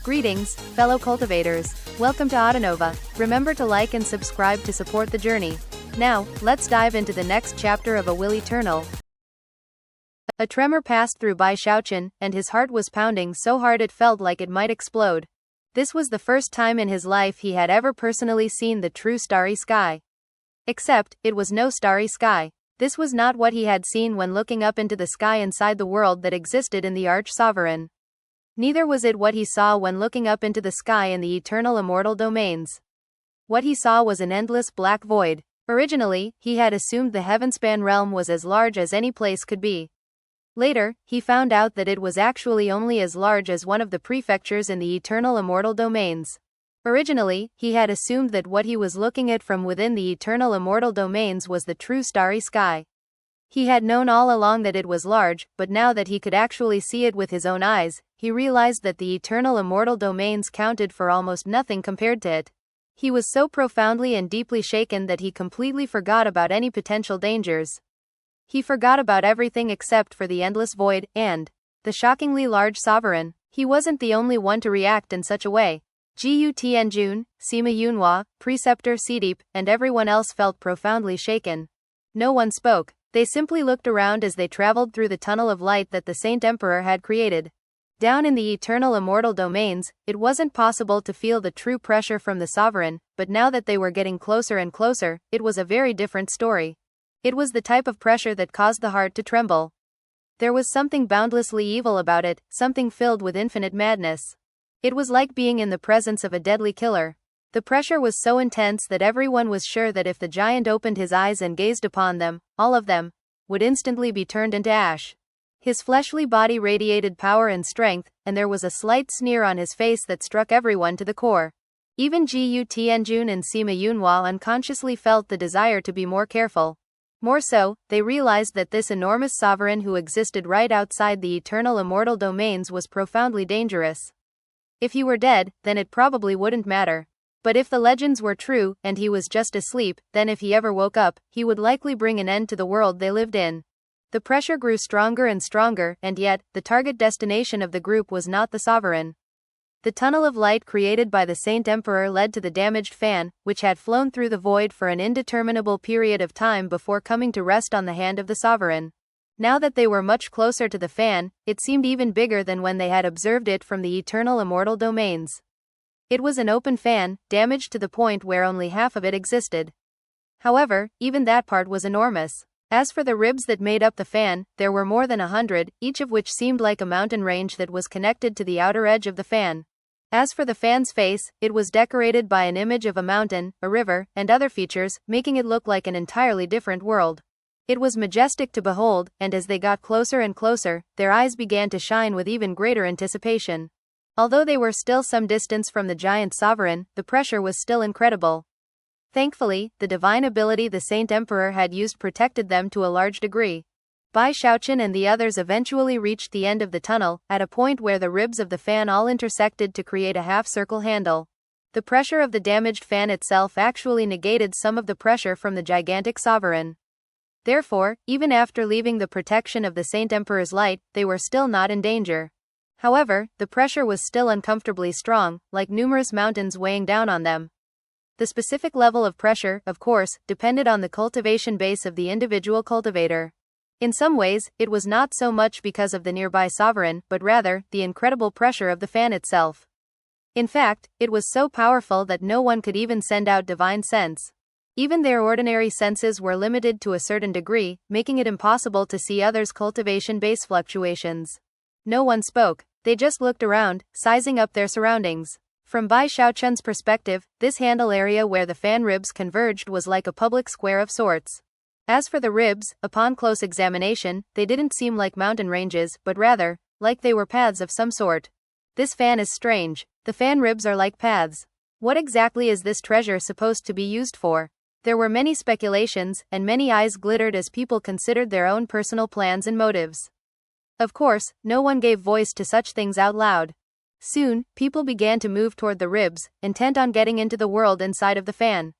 Greetings, fellow cultivators. Welcome to Autonova. Remember to like and subscribe to support the journey. Now, let's dive into the next chapter of A Will Eternal. A tremor passed through Bai Xiaochun, and his heart was pounding so hard it felt like it might explode. This was the first time in his life he had ever personally seen the true starry sky. Except, it was no starry sky. This was not what he had seen when looking up into the sky inside the world that existed in the Arch-Sovereign. Neither was it what he saw when looking up into the sky in the eternal immortal domains. What he saw was an endless black void. Originally, he had assumed the heavenspan realm was as large as any place could be. Later, he found out that it was actually only as large as one of the prefectures in the eternal immortal domains. Originally, he had assumed that what he was looking at from within the eternal immortal domains was the true starry sky. He had known all along that it was large, but now that he could actually see it with his own eyes, he realized that the eternal immortal domains counted for almost nothing compared to it. He was so profoundly and deeply shaken that he completely forgot about any potential dangers. He forgot about everything except for the endless void, and the shockingly large sovereign. He wasn't the only one to react in such a way. Gu Tianjun, Sima Yunhua, Preceptor Sideep, and everyone else felt profoundly shaken. No one spoke. They simply looked around as they traveled through the tunnel of light that the Saint Emperor had created. Down in the eternal immortal domains, it wasn't possible to feel the true pressure from the sovereign, but now that they were getting closer and closer, it was a very different story. It was the type of pressure that caused the heart to tremble. There was something boundlessly evil about it, something filled with infinite madness. It was like being in the presence of a deadly killer. The pressure was so intense that everyone was sure that if the giant opened his eyes and gazed upon them, all of them would instantly be turned into ash. His fleshly body radiated power and strength, and there was a slight sneer on his face that struck everyone to the core. Even Gu Tianjun and Sima Yunhua unconsciously felt the desire to be more careful. More so, they realized that this enormous sovereign who existed right outside the eternal immortal domains was profoundly dangerous. If he were dead, then it probably wouldn't matter. But if the legends were true, and he was just asleep, then if he ever woke up, he would likely bring an end to the world they lived in. The pressure grew stronger and stronger, and yet, the target destination of the group was not the sovereign. The tunnel of light created by the Saint Emperor led to the damaged fan, which had flown through the void for an indeterminable period of time before coming to rest on the hand of the sovereign. Now that they were much closer to the fan, it seemed even bigger than when they had observed it from the eternal immortal domains. It was an open fan, damaged to the point where only half of it existed. However, even that part was enormous. As for the ribs that made up the fan, there were more than 100, each of which seemed like a mountain range that was connected to the outer edge of the fan. As for the fan's face, it was decorated by an image of a mountain, a river, and other features, making it look like an entirely different world. It was majestic to behold, and as they got closer and closer, their eyes began to shine with even greater anticipation. Although they were still some distance from the giant sovereign, the pressure was still incredible. Thankfully, the divine ability the Saint Emperor had used protected them to a large degree. Bai Xiaochun and the others eventually reached the end of the tunnel, at a point where the ribs of the fan all intersected to create a half-circle handle. The pressure of the damaged fan itself actually negated some of the pressure from the gigantic sovereign. Therefore, even after leaving the protection of the Saint Emperor's light, they were still not in danger. However, the pressure was still uncomfortably strong, like numerous mountains weighing down on them. The specific level of pressure, of course, depended on the cultivation base of the individual cultivator. In some ways, it was not so much because of the nearby sovereign, but rather, the incredible pressure of the fan itself. In fact, it was so powerful that no one could even send out divine sense. Even their ordinary senses were limited to a certain degree, making it impossible to see others' cultivation base fluctuations. No one spoke. They just looked around, sizing up their surroundings. From Bai Xiaochun's perspective, this handle area where the fan ribs converged was like a public square of sorts. As for the ribs, upon close examination, they didn't seem like mountain ranges, but rather, like they were paths of some sort. This fan is strange. The fan ribs are like paths. What exactly is this treasure supposed to be used for? There were many speculations, and many eyes glittered as people considered their own personal plans and motives. Of course, no one gave voice to such things out loud. Soon, people began to move toward the ribs, intent on getting into the world inside of the fan.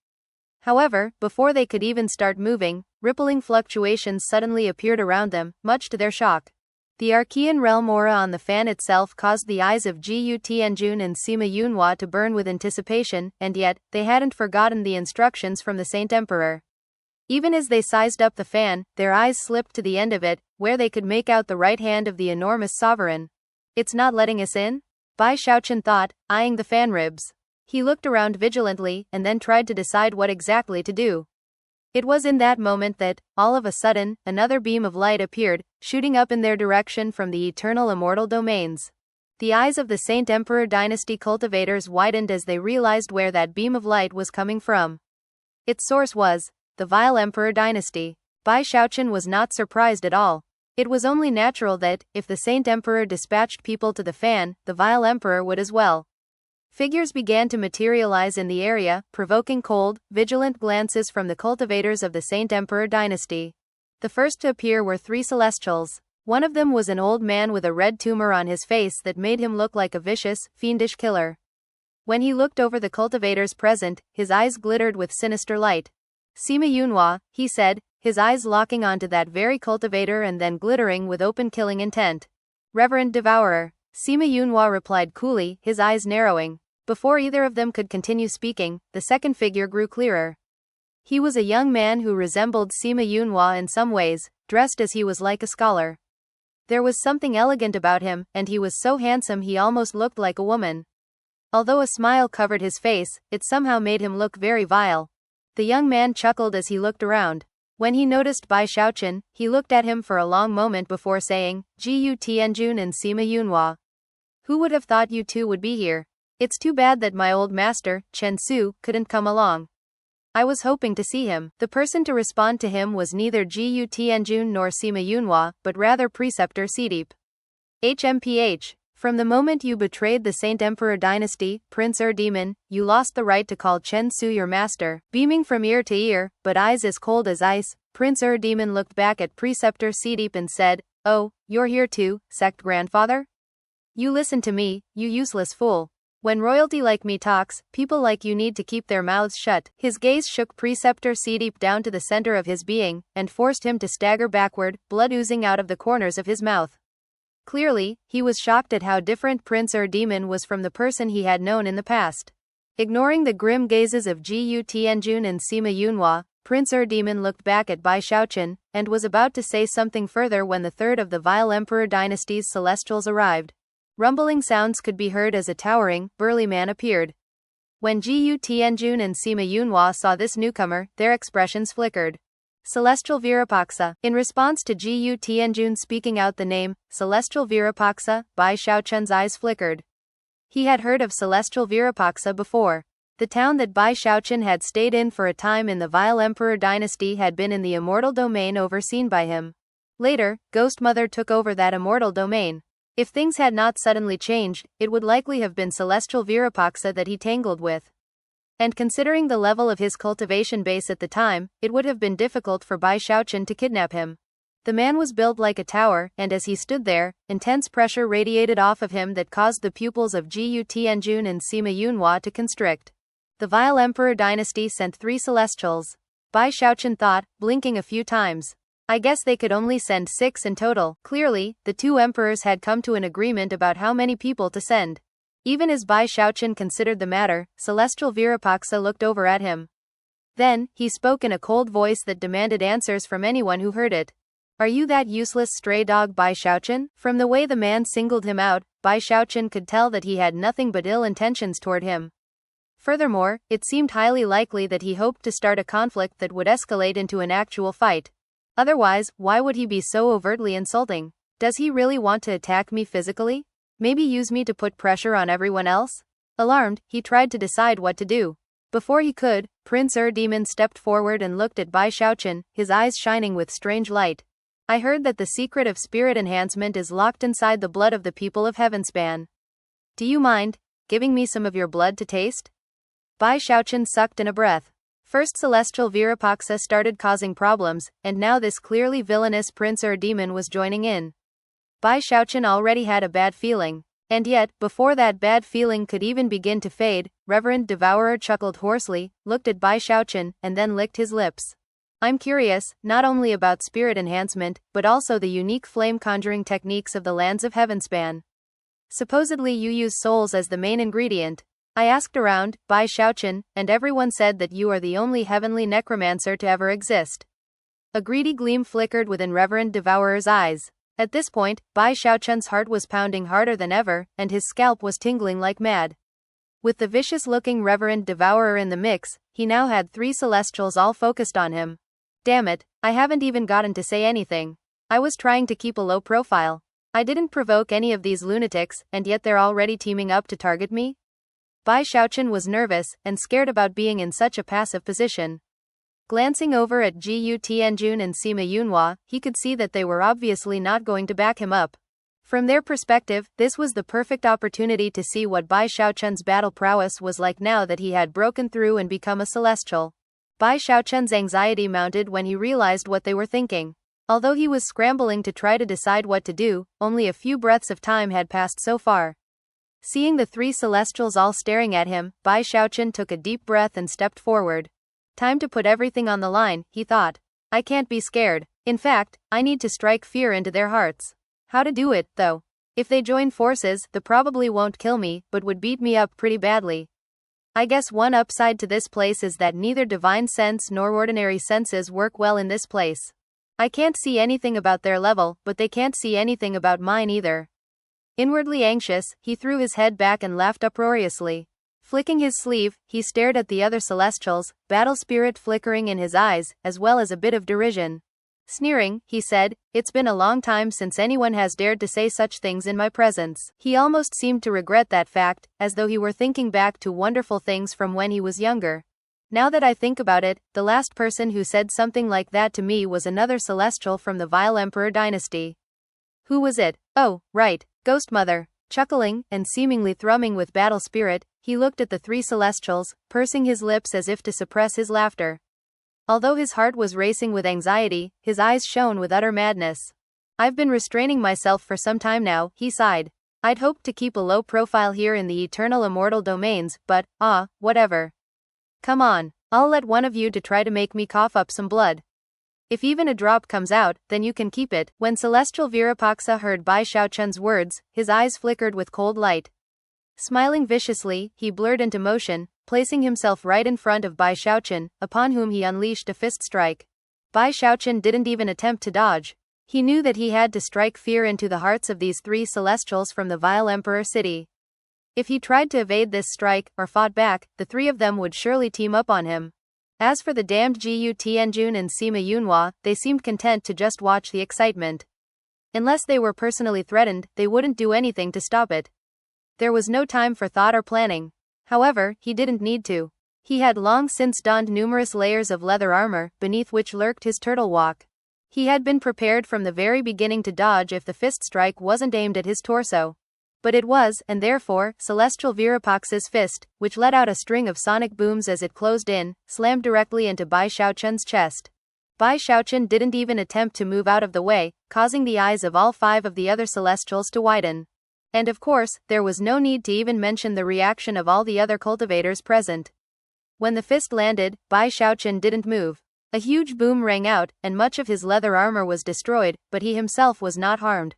However, before they could even start moving, rippling fluctuations suddenly appeared around them, much to their shock. The Archean realm aura on the fan itself caused the eyes of Gu Tianjun and Sima Yunhua to burn with anticipation, and yet, they hadn't forgotten the instructions from the Saint Emperor. Even as they sized up the fan, their eyes slipped to the end of it, where they could make out the right hand of the enormous sovereign. It's not letting us in? Bai Xiaochun thought, eyeing the fan ribs. He looked around vigilantly, and then tried to decide what exactly to do. It was in that moment that, all of a sudden, another beam of light appeared, shooting up in their direction from the eternal immortal domains. The eyes of the Saint Emperor Dynasty cultivators widened as they realized where that beam of light was coming from. Its source was the vile Emperor Dynasty. Bai Xiaochun was not surprised at all. It was only natural that, if the Saint Emperor dispatched people to the fan, the vile Emperor would as well. Figures began to materialize in the area, provoking cold, vigilant glances from the cultivators of the Saint Emperor Dynasty. The first to appear were 3 celestials. One of them was an old man with a red tumor on his face that made him look like a vicious, fiendish killer. When he looked over the cultivators present, his eyes glittered with sinister light. Sima Yunhua, he said, his eyes locking onto that very cultivator and then glittering with open killing intent. Reverend Devourer. Sima Yunhua replied coolly, his eyes narrowing. Before either of them could continue speaking, the second figure grew clearer. He was a young man who resembled Sima Yunhua in some ways, dressed as he was like a scholar. There was something elegant about him, and he was so handsome he almost looked like a woman. Although a smile covered his face, it somehow made him look very vile. The young man chuckled as he looked around. When he noticed Bai Xiaochun, he looked at him for a long moment before saying, Gu Tianjun and Sima Yunhua. Who would have thought you two would be here? It's too bad that my old master, Chen Su, couldn't come along. I was hoping to see him. The person to respond to him was neither Gu Tianjun nor Sima Yunhua, but rather Preceptor Sideep. HMPH. From the moment you betrayed the Saint Emperor Dynasty, Prince Demon, you lost the right to call Chen Su your master. Beaming from ear to ear, but eyes as cold as ice, Prince Demon looked back at Preceptor Sideep and said, Oh, you're here too, sect grandfather? You listen to me, you useless fool. When royalty like me talks, people like you need to keep their mouths shut. His gaze shook Preceptor Sideep down to the center of his being, and forced him to stagger backward, blood oozing out of the corners of his mouth. Clearly, he was shocked at how different Prince Demon was from the person he had known in the past. Ignoring the grim gazes of Gu Tianjun and Sima Yunhua, Prince Demon looked back at Bai Xiaochun, and was about to say something further when the third of the vile Emperor Dynasty's celestials arrived. Rumbling sounds could be heard as a towering, burly man appeared. When Gu Tianjun and Sima Yunhua saw this newcomer, their expressions flickered. Celestial Virapaksa. In response to Gu Tianjun speaking out the name, Celestial Virapaksa, Bai Xiaochun's eyes flickered. He had heard of Celestial Virapaksa before. The town that Bai Xiaochun had stayed in for a time in the vile Emperor Dynasty had been in the immortal domain overseen by him. Later, Ghost Mother took over that immortal domain. If things had not suddenly changed, it would likely have been Celestial Virapaksa that he tangled with. And considering the level of his cultivation base at the time, it would have been difficult for Bai Xiaochun to kidnap him. The man was built like a tower, and as he stood there, intense pressure radiated off of him that caused the pupils of Gu Tianjun and Sima Yunhua to constrict. The vile Emperor Dynasty sent 3 celestials. Bai Xiaochun thought, blinking a few times. I guess they could only send 6 in total. Clearly, the 2 emperors had come to an agreement about how many people to send. Even as Bai Xiaochun considered the matter, Celestial Virapaksa looked over at him. Then, he spoke in a cold voice that demanded answers from anyone who heard it. Are you that useless stray dog Bai Xiaochun? From the way the man singled him out, Bai Xiaochun could tell that he had nothing but ill intentions toward him. Furthermore, it seemed highly likely that he hoped to start a conflict that would escalate into an actual fight. Otherwise, why would he be so overtly insulting? Does he really want to attack me physically? Maybe use me to put pressure on everyone else? Alarmed, he tried to decide what to do. Before he could, Prince Demon stepped forward and looked at Bai Xiaochun, his eyes shining with strange light. I heard that the secret of spirit enhancement is locked inside the blood of the people of Heavenspan. Do you mind giving me some of your blood to taste? Bai Xiaochun sucked in a breath. First Celestial Virapaksa started causing problems, and now this clearly villainous Prince Demon was joining in. Bai Xiaochun already had a bad feeling. And yet, before that bad feeling could even begin to fade, Reverend Devourer chuckled hoarsely, looked at Bai Xiaochun, and then licked his lips. I'm curious, not only about spirit enhancement, but also the unique flame conjuring techniques of the lands of Heavenspan. Supposedly you use souls as the main ingredient. I asked around, Bai Xiaochun, and everyone said that you are the only heavenly necromancer to ever exist. A greedy gleam flickered within Reverend Devourer's eyes. At this point, Bai Xiaochun's heart was pounding harder than ever, and his scalp was tingling like mad. With the vicious-looking Reverend Devourer in the mix, he now had 3 Celestials all focused on him. Damn it, I haven't even gotten to say anything. I was trying to keep a low profile. I didn't provoke any of these lunatics, and yet they're already teaming up to target me? Bai Xiaochun was nervous, and scared about being in such a passive position. Glancing over at Gu Tianjun and Sima Yunhua, he could see that they were obviously not going to back him up. From their perspective, this was the perfect opportunity to see what Bai Xiaochun's battle prowess was like now that he had broken through and become a celestial. Bai Xiaochun's anxiety mounted when he realized what they were thinking. Although he was scrambling to try to decide what to do, only a few breaths of time had passed so far. Seeing the 3 Celestials all staring at him, Bai Xiaochun took a deep breath and stepped forward. Time to put everything on the line, he thought. I can't be scared. In fact, I need to strike fear into their hearts. How to do it, though? If they join forces, they probably won't kill me, but would beat me up pretty badly. I guess one upside to this place is that neither divine sense nor ordinary senses work well in this place. I can't see anything about their level, but they can't see anything about mine either. Inwardly anxious, he threw his head back and laughed uproariously. Flicking his sleeve, he stared at the other Celestials, battle spirit flickering in his eyes, as well as a bit of derision. Sneering, he said, "It's been a long time since anyone has dared to say such things in my presence." He almost seemed to regret that fact, as though he were thinking back to wonderful things from when he was younger. Now that I think about it, the last person who said something like that to me was another Celestial from the Vile Emperor dynasty. Who was it? Oh, right, Ghost Mother. Chuckling, and seemingly thrumming with battle spirit, he looked at the 3 Celestials, pursing his lips as if to suppress his laughter. Although his heart was racing with anxiety, his eyes shone with utter madness. I've been restraining myself for some time now, he sighed. I'd hoped to keep a low profile here in the eternal immortal domains, but, whatever. Come on, I'll let one of you to try to make me cough up some blood. If even a drop comes out, then you can keep it. When Celestial Virapaksa heard Bai Xiaochun's words, his eyes flickered with cold light. Smiling viciously, he blurred into motion, placing himself right in front of Bai Xiaochun, upon whom he unleashed a fist strike. Bai Xiaochun didn't even attempt to dodge. He knew that he had to strike fear into the hearts of these 3 Celestials from the Vile Emperor city. If he tried to evade this strike, or fought back, the 3 of them would surely team up on him. As for the damned Gu Tianjun and Sima Yunhua, they seemed content to just watch the excitement. Unless they were personally threatened, they wouldn't do anything to stop it. There was no time for thought or planning. However, he didn't need to. He had long since donned numerous layers of leather armor, beneath which lurked his turtle walk. He had been prepared from the very beginning to dodge if the fist strike wasn't aimed at his torso. But it was, and therefore, Celestial Virapaksa's fist, which let out a string of sonic booms as it closed in, slammed directly into Bai Xiaochun's chest. Bai Xiaochun didn't even attempt to move out of the way, causing the eyes of all 5 of the other Celestials to widen. And of course, there was no need to even mention the reaction of all the other cultivators present. When the fist landed, Bai Xiaochun didn't move. A huge boom rang out, and much of his leather armor was destroyed, but he himself was not harmed.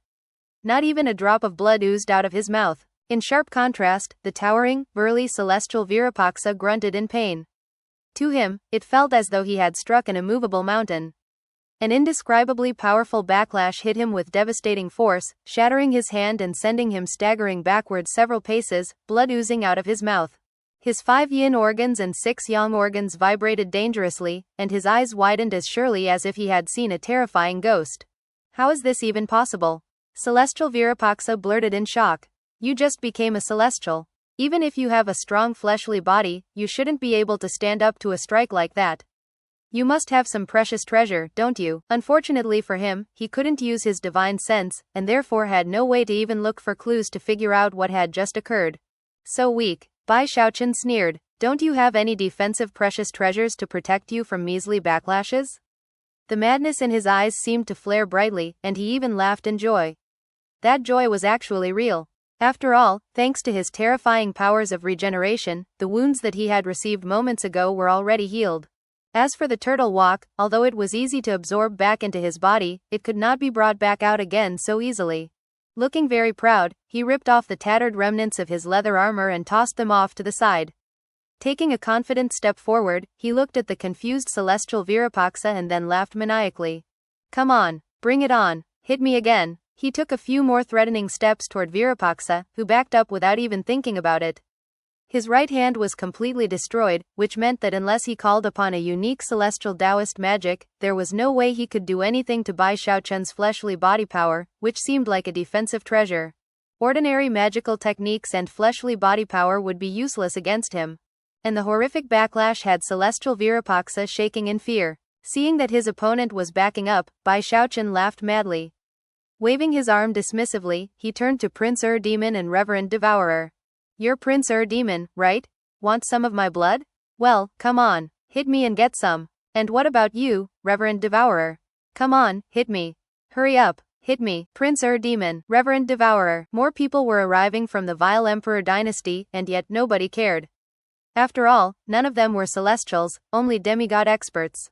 Not even a drop of blood oozed out of his mouth. In sharp contrast, the towering, burly Celestial Virapaksa grunted in pain. To him, it felt as though he had struck an immovable mountain. An indescribably powerful backlash hit him with devastating force, shattering his hand and sending him staggering backward several paces, blood oozing out of his mouth. His 5 yin organs and 6 yang organs vibrated dangerously, and his eyes widened as surely as if he had seen a terrifying ghost. How is this even possible? Celestial Virapaksa blurted in shock. You just became a celestial. Even if you have a strong fleshly body, you shouldn't be able to stand up to a strike like that. You must have some precious treasure, don't you? Unfortunately for him, he couldn't use his divine sense, and therefore had no way to even look for clues to figure out what had just occurred. So weak. Bai Xiaochun sneered. Don't you have any defensive precious treasures to protect you from measly backlashes? The madness in his eyes seemed to flare brightly, and he even laughed in joy. That joy was actually real. After all, thanks to his terrifying powers of regeneration, the wounds that he had received moments ago were already healed. As for the turtle walk, although it was easy to absorb back into his body, it could not be brought back out again so easily. Looking very proud, he ripped off the tattered remnants of his leather armor and tossed them off to the side. Taking a confident step forward, he looked at the confused celestial Virupaksha and then laughed maniacally. Come on, bring it on, hit me again. He took a few more threatening steps toward Virupaksha, who backed up without even thinking about it. His right hand was completely destroyed, which meant that unless he called upon a unique celestial Taoist magic, there was no way he could do anything to Bai Xiaochun's fleshly body power, which seemed like a defensive treasure. Ordinary magical techniques and fleshly body power would be useless against him. And the horrific backlash had celestial Virupaksha shaking in fear. Seeing that his opponent was backing up, Bai Xiaochun laughed madly. Waving his arm dismissively, he turned to Prince Demon and Reverend Devourer. You're Prince Demon, right? Want some of my blood? Well, come on, hit me and get some. And what about you, Reverend Devourer? Come on, hit me. Hurry up, hit me, Prince Demon, Reverend Devourer. More people were arriving from the Vile Emperor dynasty, and yet nobody cared. After all, none of them were celestials, only demigod experts.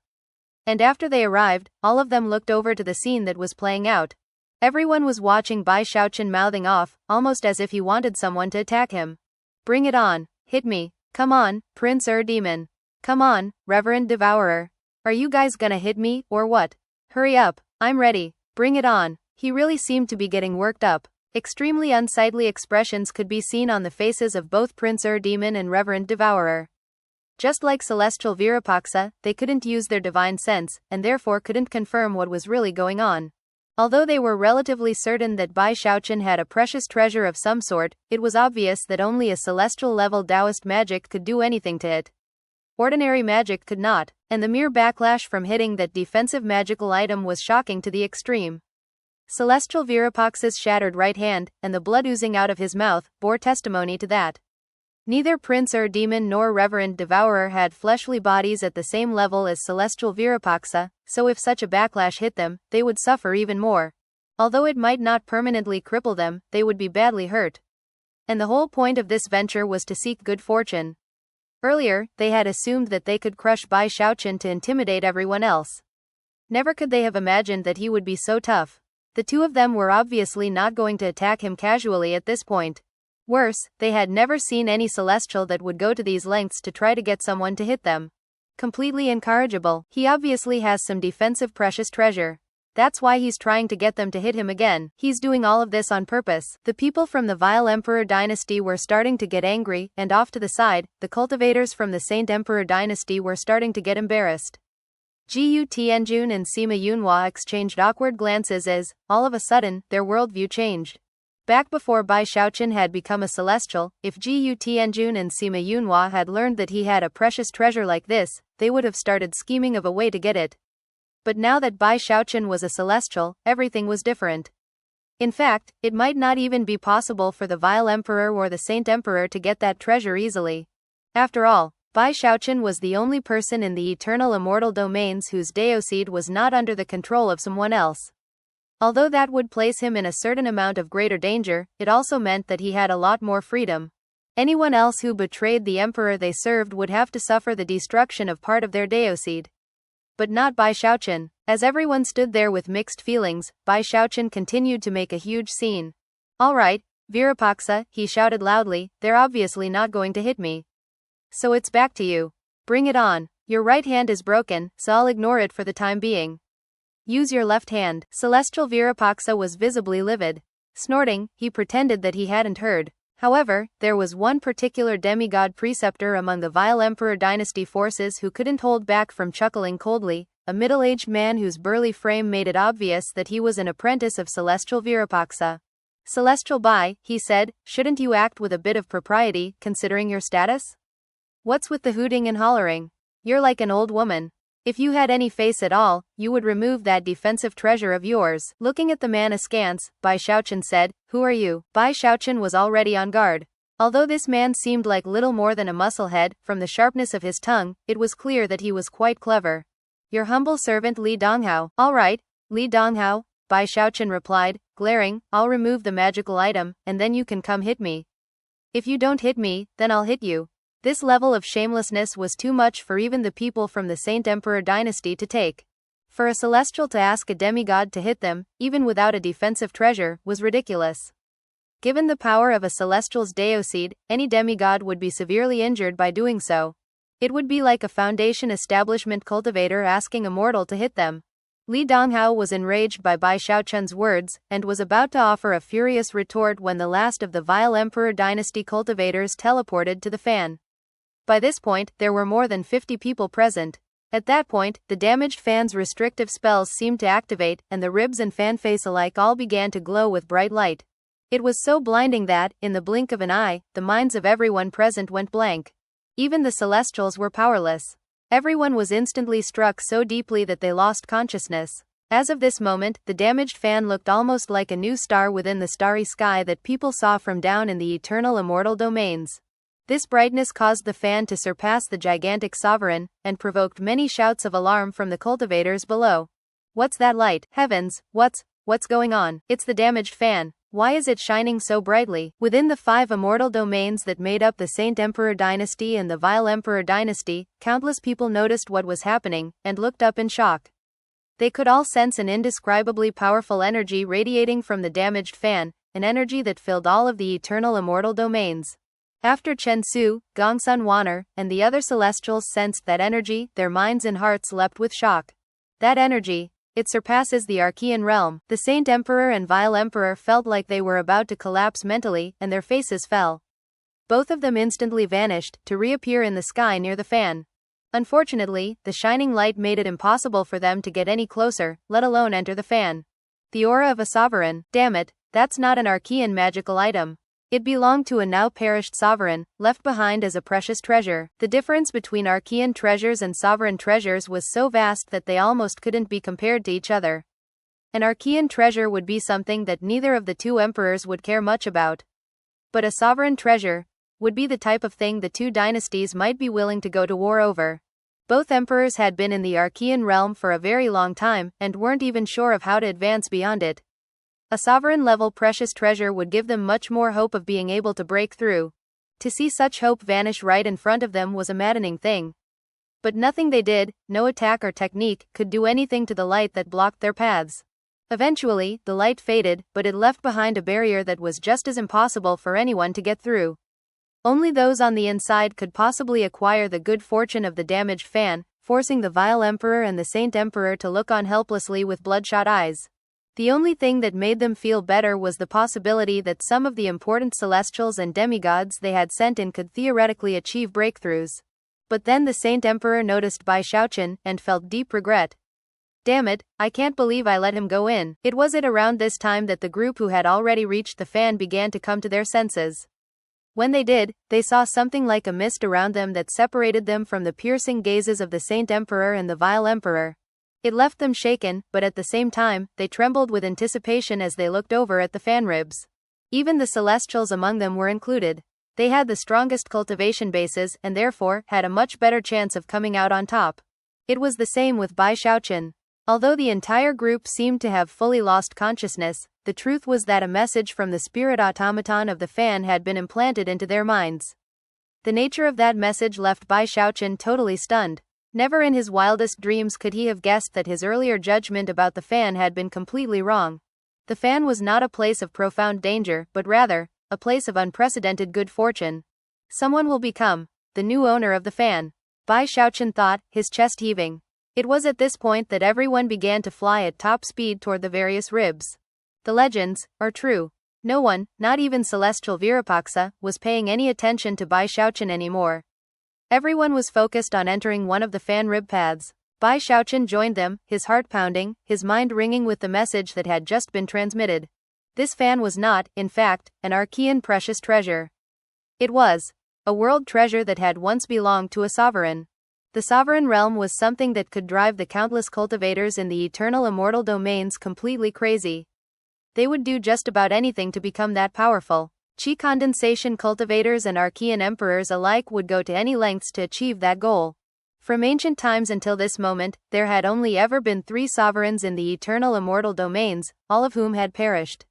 And after they arrived, all of them looked over to the scene that was playing out. Everyone was watching Bai Xiaochun mouthing off, almost as if he wanted someone to attack him. Bring it on, hit me. Come on, Prince Demon. Come on, Reverend Devourer. Are you guys gonna hit me, or what? Hurry up, I'm ready. Bring it on. He really seemed to be getting worked up. Extremely unsightly expressions could be seen on the faces of both Prince Demon and Reverend Devourer. Just like celestial Virupaksha, they couldn't use their divine sense, and therefore couldn't confirm what was really going on. Although they were relatively certain that Bai Xiaochun had a precious treasure of some sort, it was obvious that only a celestial-level Taoist magic could do anything to it. Ordinary magic could not, and the mere backlash from hitting that defensive magical item was shocking to the extreme. Celestial Virupaksha's shattered right hand, and the blood oozing out of his mouth, bore testimony to that. Neither Prince Demon nor Reverend Devourer had fleshly bodies at the same level as celestial Virupaksha, so if such a backlash hit them, they would suffer even more. Although it might not permanently cripple them, they would be badly hurt. And the whole point of this venture was to seek good fortune. Earlier, they had assumed that they could crush Bai Xiaochun to intimidate everyone else. Never could they have imagined that he would be so tough. The two of them were obviously not going to attack him casually at this point. Worse, they had never seen any celestial that would go to these lengths to try to get someone to hit them. Completely incorrigible, he obviously has some defensive precious treasure. That's why he's trying to get them to hit him again. He's doing all of this on purpose. The people from the Vile Emperor dynasty were starting to get angry, and off to the side, the cultivators from the Saint Emperor dynasty were starting to get embarrassed. Gu Tianjun and Sima Yunhua exchanged awkward glances as, all of a sudden, their worldview changed. Back before Bai Xiaochun had become a celestial, if Gu Tianjun and Sima Yunhua had learned that he had a precious treasure like this, they would have started scheming of a way to get it. But now that Bai Xiaochun was a celestial, everything was different. In fact, it might not even be possible for the Vile Emperor or the Saint Emperor to get that treasure easily. After all, Bai Xiaochun was the only person in the eternal immortal domains whose Daoseed was not under the control of someone else. Although that would place him in a certain amount of greater danger, it also meant that he had a lot more freedom. Anyone else who betrayed the emperor they served would have to suffer the destruction of part of their Daoseed. But not Bai Xiaochun. As everyone stood there with mixed feelings, Bai Xiaochun continued to make a huge scene. All right, Virupaksha, he shouted loudly, they're obviously not going to hit me. So it's back to you. Bring it on. Your right hand is broken, so I'll ignore it for the time being. Use your left hand. Celestial Virupaksha was visibly livid. Snorting, he pretended that he hadn't heard. However, there was one particular demigod preceptor among the Vile Emperor dynasty forces who couldn't hold back from chuckling coldly, a middle-aged man whose burly frame made it obvious that he was an apprentice of Celestial Virupaksha. Celestial Bai, he said, shouldn't you act with a bit of propriety, considering your status? What's with the hooting and hollering? You're like an old woman. If you had any face at all, you would remove that defensive treasure of yours. Looking at the man askance, Bai Xiaochun said, who are you? Bai Xiaochun was already on guard. Although this man seemed like little more than a musclehead, from the sharpness of his tongue, it was clear that he was quite clever. Your humble servant Li Donghao. All right, Li Donghao, Bai Xiaochun replied, glaring, I'll remove the magical item, and then you can come hit me. If you don't hit me, then I'll hit you. This level of shamelessness was too much for even the people from the Saint Emperor dynasty to take. For a celestial to ask a demigod to hit them, even without a defensive treasure, was ridiculous. Given the power of a celestial's deoseed, any demigod would be severely injured by doing so. It would be like a foundation establishment cultivator asking a mortal to hit them. Li Donghao was enraged by Bai Xiaochun's words, and was about to offer a furious retort when the last of the vile Emperor dynasty cultivators teleported to the fan. By this point, there were more than 50 people present. At that point, the damaged fan's restrictive spells seemed to activate, and the ribs and fan face alike all began to glow with bright light. It was so blinding that, in the blink of an eye, the minds of everyone present went blank. Even the Celestials were powerless. Everyone was instantly struck so deeply that they lost consciousness. As of this moment, the damaged fan looked almost like a new star within the starry sky that people saw from down in the eternal immortal domains. This brightness caused the fan to surpass the gigantic sovereign, and provoked many shouts of alarm from the cultivators below. What's that light? Heavens, what's going on? It's the damaged fan. Why is it shining so brightly? Within the 5 immortal domains that made up the Saint Emperor dynasty and the Vile Emperor dynasty, countless people noticed what was happening, and looked up in shock. They could all sense an indescribably powerful energy radiating from the damaged fan, an energy that filled all of the eternal immortal domains. After Chen Su, Gongsun Wan'er, and the other celestials sensed that energy, their minds and hearts leapt with shock. That energy, it surpasses the Archean realm. The Saint Emperor and Vile Emperor felt like they were about to collapse mentally, and their faces fell. Both of them instantly vanished, to reappear in the sky near the fan. Unfortunately, the shining light made it impossible for them to get any closer, let alone enter the fan. The aura of a sovereign, damn it, that's not an Archean magical item. It belonged to a now perished sovereign, left behind as a precious treasure. The difference between Archean treasures and sovereign treasures was so vast that they almost couldn't be compared to each other. An Archean treasure would be something that neither of the two emperors would care much about. But a sovereign treasure would be the type of thing the two dynasties might be willing to go to war over. Both emperors had been in the Archean realm for a very long time, and weren't even sure of how to advance beyond it. A sovereign-level precious treasure would give them much more hope of being able to break through. To see such hope vanish right in front of them was a maddening thing. But nothing they did, no attack or technique, could do anything to the light that blocked their paths. Eventually, the light faded, but it left behind a barrier that was just as impossible for anyone to get through. Only those on the inside could possibly acquire the good fortune of the damaged fan, forcing the Vile Emperor and the Saint Emperor to look on helplessly with bloodshot eyes. The only thing that made them feel better was the possibility that some of the important celestials and demigods they had sent in could theoretically achieve breakthroughs. But then the Saint Emperor noticed Bai Xiaochun, and felt deep regret. Damn it, I can't believe I let him go in. It was at around this time that the group who had already reached the fan began to come to their senses. When they did, they saw something like a mist around them that separated them from the piercing gazes of the Saint Emperor and the Vile Emperor. It left them shaken, but at the same time, they trembled with anticipation as they looked over at the fan ribs. Even the celestials among them were included. They had the strongest cultivation bases, and therefore, had a much better chance of coming out on top. It was the same with Bai Xiaochun. Although the entire group seemed to have fully lost consciousness, the truth was that a message from the spirit automaton of the fan had been implanted into their minds. The nature of that message left Bai Xiaochun totally stunned. Never in his wildest dreams could he have guessed that his earlier judgment about the fan had been completely wrong. The fan was not a place of profound danger, but rather, a place of unprecedented good fortune. Someone will become the new owner of the fan. Bai Xiaochun thought, his chest heaving. It was at this point that everyone began to fly at top speed toward the various ribs. The legends are true. No one, not even Celestial Virupaxa, was paying any attention to Bai Xiaochun anymore. Everyone was focused on entering one of the fan rib paths. Bai Xiaochun joined them, his heart pounding, his mind ringing with the message that had just been transmitted. This fan was not, in fact, an Archean precious treasure. It was a world treasure that had once belonged to a sovereign. The sovereign realm was something that could drive the countless cultivators in the eternal immortal domains completely crazy. They would do just about anything to become that powerful. Qi condensation cultivators and Archean emperors alike would go to any lengths to achieve that goal. From ancient times until this moment, there had only ever been 3 sovereigns in the eternal immortal domains, all of whom had perished.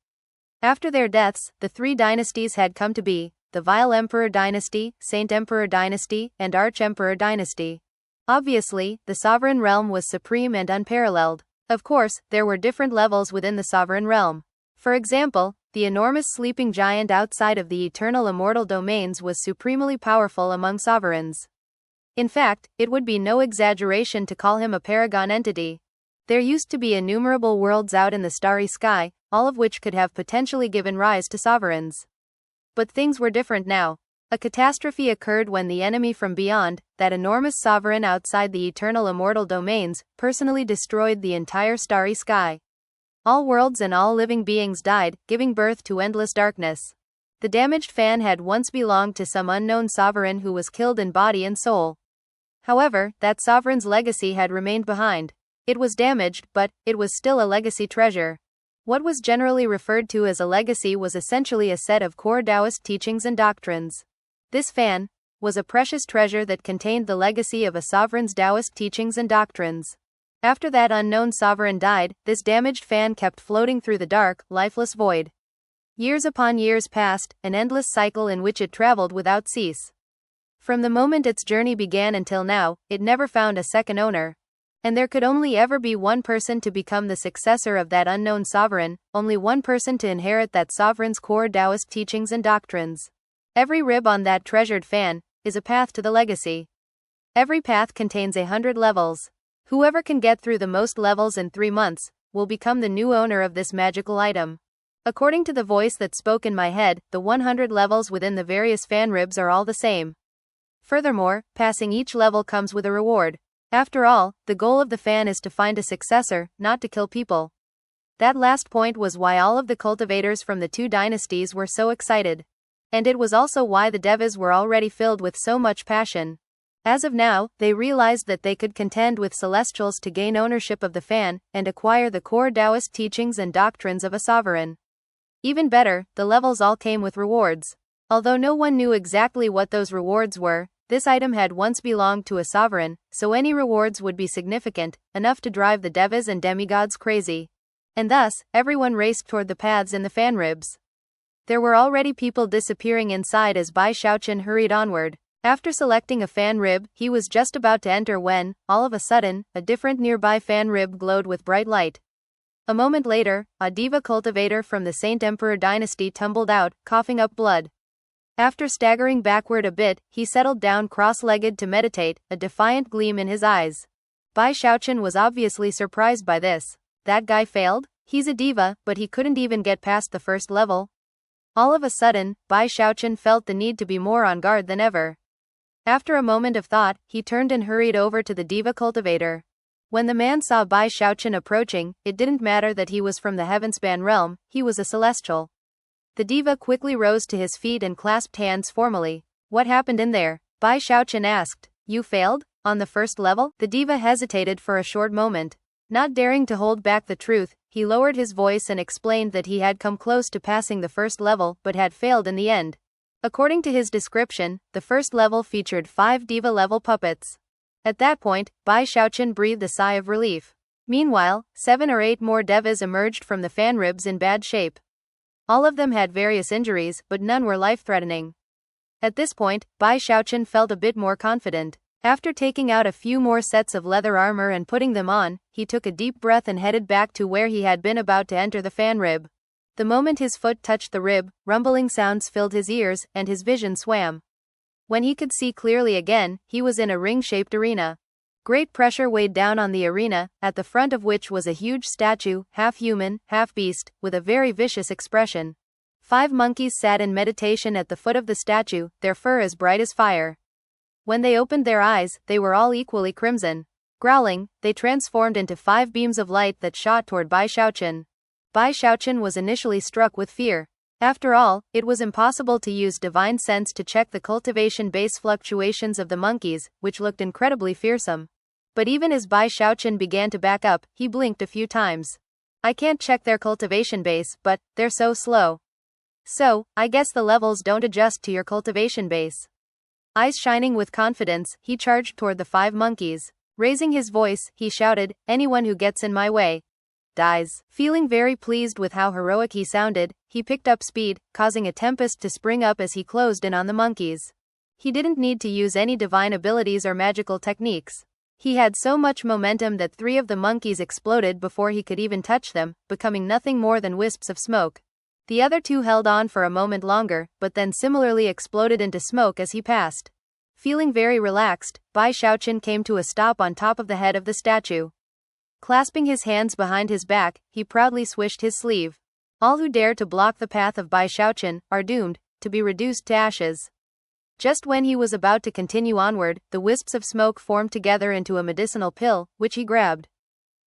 After their deaths, the 3 dynasties had come to be. the Vile Emperor Dynasty, Saint Emperor Dynasty, and Arch-Emperor Dynasty. Obviously, the sovereign realm was supreme and unparalleled. Of course, there were different levels within the sovereign realm. For example, the enormous sleeping giant outside of the eternal immortal domains was supremely powerful among sovereigns. In fact, it would be no exaggeration to call him a paragon entity. There used to be innumerable worlds out in the starry sky, all of which could have potentially given rise to sovereigns. But things were different now. A catastrophe occurred when the enemy from beyond, that enormous sovereign outside the eternal immortal domains, personally destroyed the entire starry sky. All worlds and all living beings died, giving birth to endless darkness. The damaged fan had once belonged to some unknown sovereign who was killed in body and soul. However, that sovereign's legacy had remained behind. It was damaged, but it was still a legacy treasure. What was generally referred to as a legacy was essentially a set of core Taoist teachings and doctrines. This fan was a precious treasure that contained the legacy of a sovereign's Taoist teachings and doctrines. After that unknown sovereign died, this damaged fan kept floating through the dark, lifeless void. Years upon years passed, an endless cycle in which it traveled without cease. From the moment its journey began until now, it never found a second owner. And there could only ever be one person to become the successor of that unknown sovereign, only one person to inherit that sovereign's core Taoist teachings and doctrines. Every rib on that treasured fan is a path to the legacy. Every path contains 100 levels. Whoever can get through the most levels in 3 months will become the new owner of this magical item. According to the voice that spoke in my head, the 100 levels within the various fan ribs are all the same. Furthermore, passing each level comes with a reward. After all, the goal of the fan is to find a successor, not to kill people. That last point was why all of the cultivators from the 2 dynasties were so excited. And it was also why the devas were already filled with so much passion. As of now, they realized that they could contend with celestials to gain ownership of the fan, and acquire the core Taoist teachings and doctrines of a sovereign. Even better, the levels all came with rewards. Although no one knew exactly what those rewards were, this item had once belonged to a sovereign, so any rewards would be significant, enough to drive the devas and demigods crazy. And thus, everyone raced toward the paths in the fan ribs. There were already people disappearing inside as Bai Xiaochun hurried onward. After selecting a fan rib, he was just about to enter when, all of a sudden, a different nearby fan rib glowed with bright light. A moment later, a diva cultivator from the Saint Emperor Dynasty tumbled out, coughing up blood. After staggering backward a bit, he settled down cross-legged to meditate, a defiant gleam in his eyes. Bai Xiaochun was obviously surprised by this. That guy failed? He's a diva, but he couldn't even get past the first level. All of a sudden, Bai Xiaochun felt the need to be more on guard than ever. After a moment of thought, he turned and hurried over to the diva cultivator. When the man saw Bai Xiaochun approaching, it didn't matter that he was from the heavenspan realm, he was a celestial. The diva quickly rose to his feet and clasped hands formally. What happened in there? Bai Xiaochun asked. You failed? On the first level? The diva hesitated for a short moment. Not daring to hold back the truth, he lowered his voice and explained that he had come close to passing the first level but had failed in the end. According to his description, the first level featured 5 diva-level puppets. At that point, Bai Xiaochun breathed a sigh of relief. Meanwhile, 7 or 8 more devas emerged from the fan ribs in bad shape. All of them had various injuries, but none were life-threatening. At this point, Bai Xiaochun felt a bit more confident. After taking out a few more sets of leather armor and putting them on, he took a deep breath and headed back to where he had been about to enter the fan rib. The moment his foot touched the rib, rumbling sounds filled his ears, and his vision swam. When he could see clearly again, he was in a ring-shaped arena. Great pressure weighed down on the arena, at the front of which was a huge statue, half human, half beast, with a very vicious expression. 5 monkeys sat in meditation at the foot of the statue, their fur as bright as fire. When they opened their eyes, they were all equally crimson. Growling, they transformed into 5 beams of light that shot toward Bai Xiaochun. Bai Xiaochun was initially struck with fear. After all, it was impossible to use divine sense to check the cultivation base fluctuations of the monkeys, which looked incredibly fearsome. But even as Bai Xiaochun began to back up, he blinked a few times. I can't check their cultivation base, but they're so slow. So, I guess the levels don't adjust to your cultivation base. Eyes shining with confidence, he charged toward the 5 monkeys. Raising his voice, he shouted, anyone who gets in my way. dies. Feeling very pleased with how heroic he sounded, he picked up speed, causing a tempest to spring up as he closed in on the monkeys. He didn't need to use any divine abilities or magical techniques. He had so much momentum that 3 of the monkeys exploded before he could even touch them, becoming nothing more than wisps of smoke. The other 2 held on for a moment longer, but then similarly exploded into smoke as he passed. Feeling very relaxed, Bai Xiaochun came to a stop on top of the head of the statue. Clasping his hands behind his back, he proudly swished his sleeve. All who dare to block the path of Bai Xiaochun are doomed to be reduced to ashes. Just when he was about to continue onward, the wisps of smoke formed together into a medicinal pill, which he grabbed.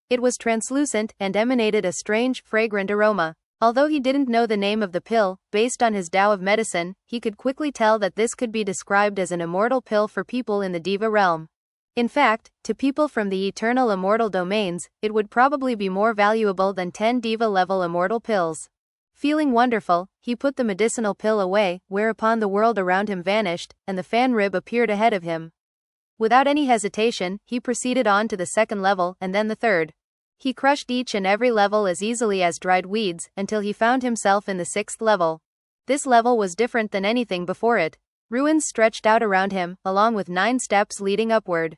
It was translucent and emanated a strange, fragrant aroma. Although he didn't know the name of the pill, based on his Tao of medicine, he could quickly tell that this could be described as an immortal pill for people in the Diva realm. In fact, to people from the eternal immortal domains, it would probably be more valuable than 10 Diva-level immortal pills. Feeling wonderful, he put the medicinal pill away, whereupon the world around him vanished, and the fan rib appeared ahead of him. Without any hesitation, he proceeded on to the 2nd level and then the 3rd. He crushed each and every level as easily as dried weeds, until he found himself in the 6th level. This level was different than anything before it. Ruins stretched out around him, along with 9 steps leading upward.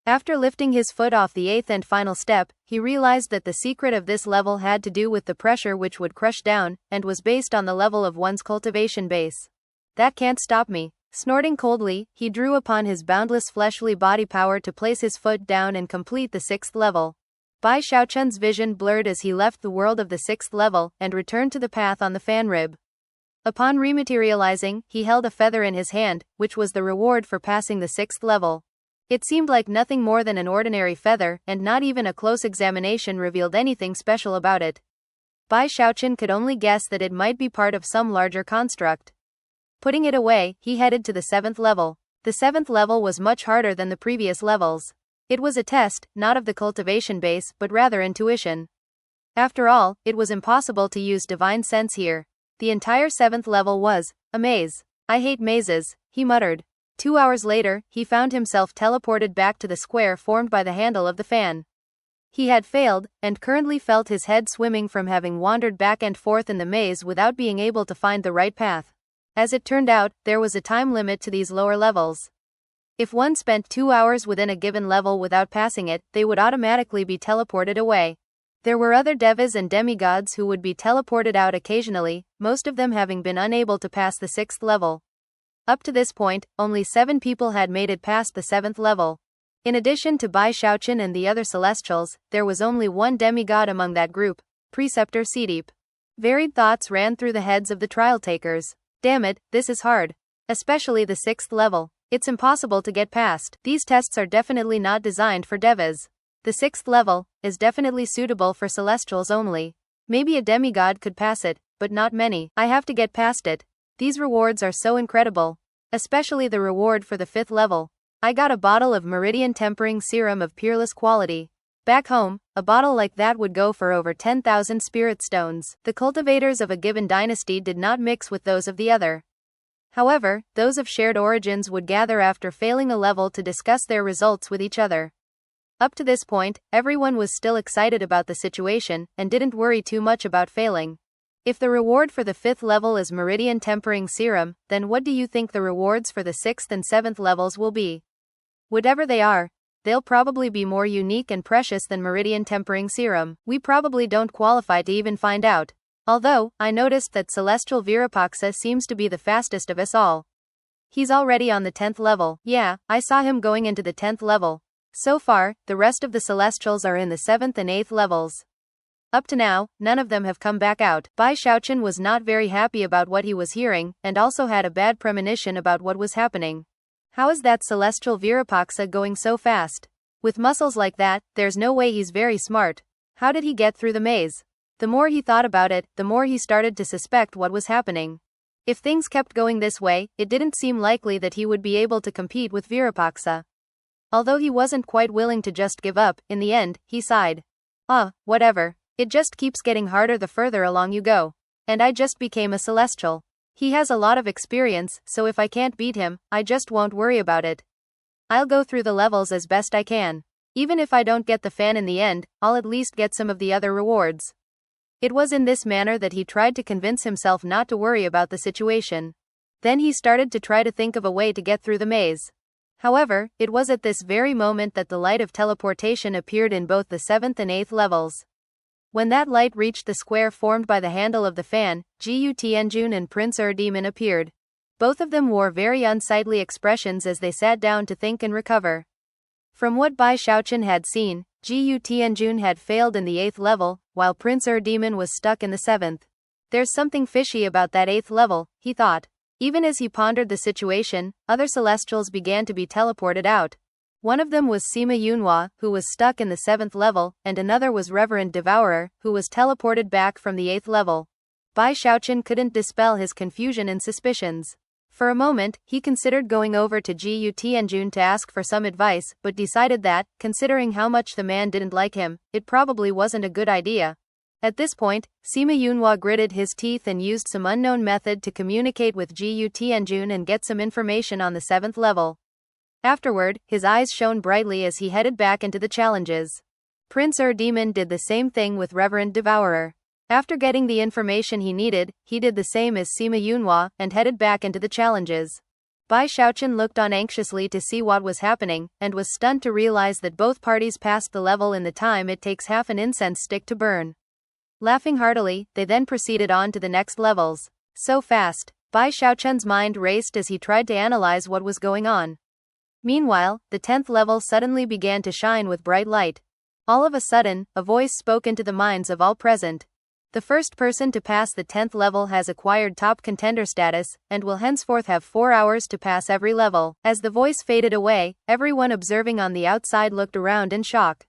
After lifting his foot off the 8th and final step, he realized that the secret of this level had to do with the pressure which would crush down, and was based on the level of one's cultivation base. That can't stop me. Snorting coldly, he drew upon his boundless fleshly body power to place his foot down and complete the 6th level. Bai Xiaochun's vision blurred as he left the world of the 6th level, and returned to the path on the fan rib. Upon rematerializing, he held a feather in his hand, which was the reward for passing the 6th level. It seemed like nothing more than an ordinary feather, and not even a close examination revealed anything special about it. Bai Xiaochun could only guess that it might be part of some larger construct. Putting it away, he headed to the 7th level. The 7th level was much harder than the previous levels. It was a test, not of the cultivation base, but rather intuition. After all, it was impossible to use divine sense here. The entire 7th level was a maze. I hate mazes, he muttered. 2 hours later, he found himself teleported back to the square formed by the handle of the fan. He had failed, and currently felt his head swimming from having wandered back and forth in the maze without being able to find the right path. As it turned out, there was a time limit to these lower levels. If one spent 2 hours within a given level without passing it, they would automatically be teleported away. There were other devas and demigods who would be teleported out occasionally, most of them having been unable to pass the 6th level. Up to this point, only 7 people had made it past the 7th level. In addition to Bai Xiaochun and the other celestials, there was only one demigod among that group, Preceptor Seedeep. Varied thoughts ran through the heads of the trial takers. Damn it, this is hard. Especially the 6th level. It's impossible to get past. These tests are definitely not designed for devas. The 6th level is definitely suitable for celestials only. Maybe a demigod could pass it, but not many. I have to get past it. These rewards are so incredible. Especially the reward for the 5th level. I got a bottle of meridian tempering serum of peerless quality. Back home, a bottle like that would go for over 10,000 spirit stones. The cultivators of a given dynasty did not mix with those of the other. However, those of shared origins would gather after failing a level to discuss their results with each other. Up to this point, everyone was still excited about the situation, and didn't worry too much about failing. If the reward for the 5th level is meridian tempering serum, then what do you think the rewards for the 6th and 7th levels will be? Whatever they are, they'll probably be more unique and precious than meridian tempering serum. We probably don't qualify to even find out. Although, I noticed that Celestial Virapaksa seems to be the fastest of us all. He's already on the 10th level. Yeah, I saw him going into the 10th level. So far, the rest of the Celestials are in the 7th and 8th levels. Up to now, none of them have come back out. Bai Xiaochun was not very happy about what he was hearing, and also had a bad premonition about what was happening. How is that Celestial Virapaksa going so fast? With muscles like that, there's no way he's very smart. How did he get through the maze? The more he thought about it, the more he started to suspect what was happening. If things kept going this way, it didn't seem likely that he would be able to compete with Virapaksa. Although he wasn't quite willing to just give up, in the end, he sighed. Whatever. It just keeps getting harder the further along you go. And I just became a celestial. He has a lot of experience, so if I can't beat him, I just won't worry about it. I'll go through the levels as best I can. Even if I don't get the fan in the end, I'll at least get some of the other rewards. It was in this manner that he tried to convince himself not to worry about the situation. Then he started to try to think of a way to get through the maze. However, it was at this very moment that the light of teleportation appeared in both the 7th and 8th levels. When that light reached the square formed by the handle of the fan, Gu Tianjun and Prince Demon appeared. Both of them wore very unsightly expressions as they sat down to think and recover. From what Bai Xiaochun had seen, Gu Tianjun had failed in the 8th level, while Prince Demon was stuck in the 7th. There's something fishy about that 8th level, he thought. Even as he pondered the situation, other celestials began to be teleported out. One of them was Sima Yunhua, who was stuck in the 7th level, and another was Reverend Devourer, who was teleported back from the 8th level. Bai Xiaochun couldn't dispel his confusion and suspicions. For a moment, he considered going over to Gu Tianjun to ask for some advice, but decided that, considering how much the man didn't like him, it probably wasn't a good idea. At this point, Sima Yunhua gritted his teeth and used some unknown method to communicate with Gu Tianjun and get some information on the 7th level. Afterward, his eyes shone brightly as he headed back into the challenges. Prince Demon did the same thing with Reverend Devourer. After getting the information he needed, he did the same as Sima Yunhua and headed back into the challenges. Bai Xiaochun looked on anxiously to see what was happening, and was stunned to realize that both parties passed the level in the time it takes half an incense stick to burn. Laughing heartily, they then proceeded on to the next levels. So fast, Bai Xiaochun's mind raced as he tried to analyze what was going on. Meanwhile, the 10th level suddenly began to shine with bright light. All of a sudden, a voice spoke into the minds of all present. The first person to pass the 10th level has acquired top contender status, and will henceforth have 4 hours to pass every level. As the voice faded away, everyone observing on the outside looked around in shock.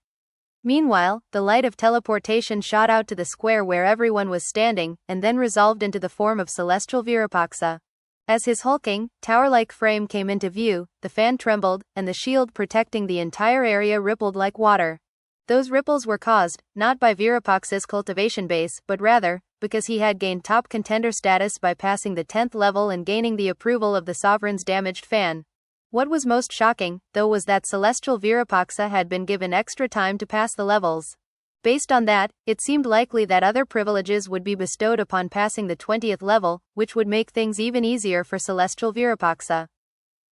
Meanwhile, the light of teleportation shot out to the square where everyone was standing, and then resolved into the form of celestial Virapaksa. As his hulking, tower-like frame came into view, the fan trembled, and the shield protecting the entire area rippled like water. Those ripples were caused, not by Virapaksa's cultivation base, but rather, because he had gained top contender status by passing the 10th level and gaining the approval of the sovereign's damaged fan. What was most shocking, though, was that celestial Virapaksa had been given extra time to pass the levels. Based on that, it seemed likely that other privileges would be bestowed upon passing the 20th level, which would make things even easier for celestial Virapaksa.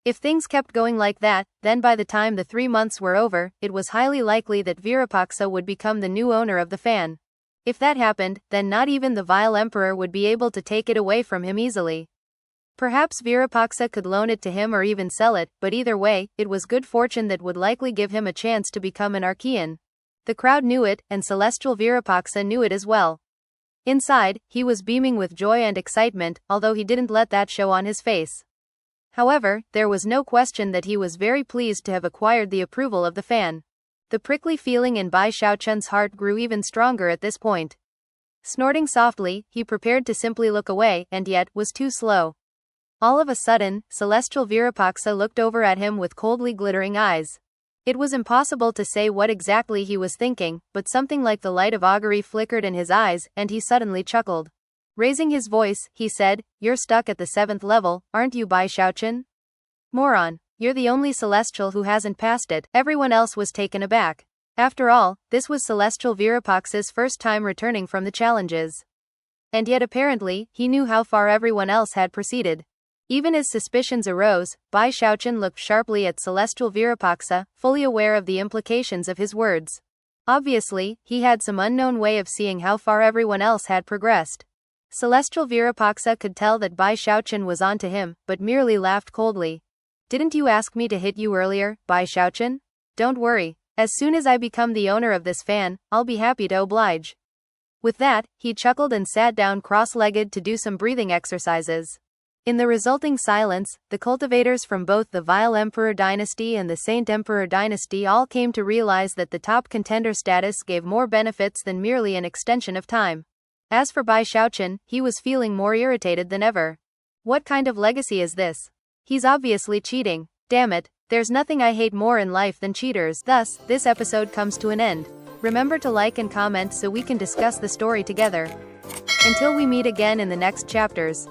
If things kept going like that, then by the time the 3 months were over, it was highly likely that Virapaksa would become the new owner of the fan. If that happened, then not even the vile emperor would be able to take it away from him easily. Perhaps Virapaksa could loan it to him or even sell it, but either way, it was good fortune that would likely give him a chance to become an Archean. The crowd knew it, and celestial Virapaksa knew it as well. Inside, he was beaming with joy and excitement, although he didn't let that show on his face. However, there was no question that he was very pleased to have acquired the approval of the fan. The prickly feeling in Bai Xiaochun's heart grew even stronger at this point. Snorting softly, he prepared to simply look away, and yet, was too slow. All of a sudden, celestial Virapaksa looked over at him with coldly glittering eyes. It was impossible to say what exactly he was thinking, but something like the light of augury flickered in his eyes, and he suddenly chuckled. Raising his voice, he said, "You're stuck at the 7th level, aren't you, Bai Xiaochun? Moron, you're the only celestial who hasn't passed it." Everyone else was taken aback. After all, this was celestial Virapaksa's first time returning from the challenges. And yet apparently, he knew how far everyone else had proceeded. Even as suspicions arose, Bai Xiaochun looked sharply at celestial Virapaksa, fully aware of the implications of his words. Obviously, he had some unknown way of seeing how far everyone else had progressed. Celestial Virapaksa could tell that Bai Xiaochun was onto him, but merely laughed coldly. "Didn't you ask me to hit you earlier, Bai Xiaochun? Don't worry. As soon as I become the owner of this fan, I'll be happy to oblige." With that, he chuckled and sat down cross-legged to do some breathing exercises. In the resulting silence, the cultivators from both the Vile Emperor dynasty and the Saint Emperor dynasty all came to realize that the top contender status gave more benefits than merely an extension of time. As for Bai Xiaochun, he was feeling more irritated than ever. What kind of legacy is this? He's obviously cheating. Damn it, there's nothing I hate more in life than cheaters. Thus, this episode comes to an end. Remember to like and comment so we can discuss the story together. Until we meet again in the next chapters.